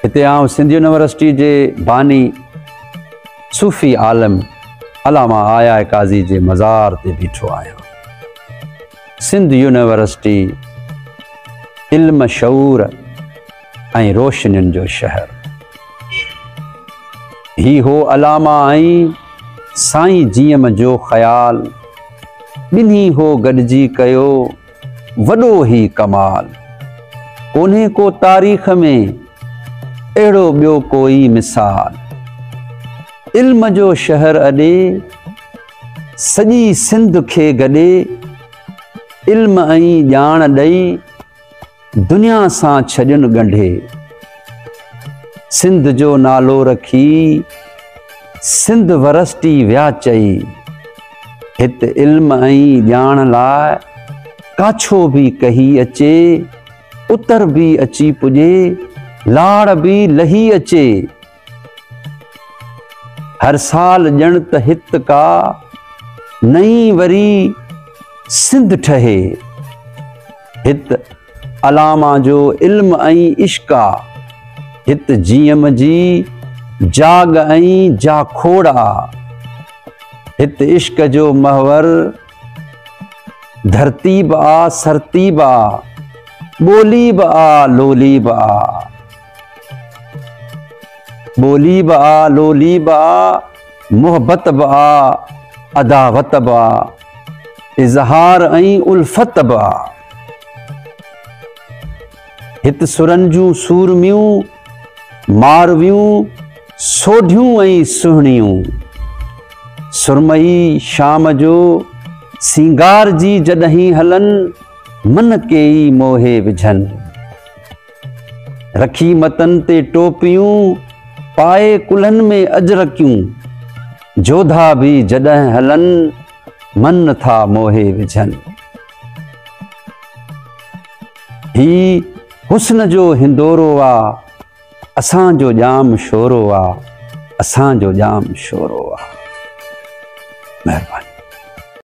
हिते आउं सिंध यूनिवर्सिटी जे बानी सूफ़ी आलम अलामा आया काज़ी जे मज़ार ते बीठो आहियां। सिंध यूनिवर्सिटी इल्म शऊर ऐं रोशनियुनि जो शहर। ही हो अलामा ऐं साईं जीअम जो ख़्याल, ॿिन्ही हो गॾिजी कयो वॾो ही कमाल। कोन्हे को तारीख़ में अहिड़ो ॿियो कोई मिसाल। इल्म जो शहर अॾे सॼी सिंध खे गॾे, इल्म ऐं ॼाण ॾेई दुनिया सां छॾियुनि ॻंढे। सिंध जो नालो रखी सिंध यूनिवर्सिटी विया चई, हिते इल्म ऐं ॼाण लाइ काछो बि कही अचे, उतर भी अची पुॼे, लाड़ भी लही अचे। हर साल ॼण त हित का नई वरी सिंध ठहे। हित अलामा जो इल्म ऐं इश्का, हित जीअम जी जाग ऐं जाखोड़ा। हित इश्क जो महवर धरतीब आ सरतीब आ, बोली बि आ लोली बि आ। बोली बि आ लोली बि आ, मोहब्बत बि आ अदावत बि आ, इज़हार ऐं उल्फत बि आ। हित सुरनि जूं सूरमियूं, मारवियूं, सोढियूं ऐं सुहिणियूं। सुरमई शाम जो सिंगार जी जॾहिं हलनि, मन के ई मोहे विझनि। रखी मतन ते टोपियूं, पाए कुल्हनि में अजरकियूं। जोधा भी जॾहिं हलनि, मन था मोहे विझनि। ही हुस्न जो हिंदोरो आ, असांजो जाम शोरो आ, असांजो जाम शोरो आ। महिरबानी।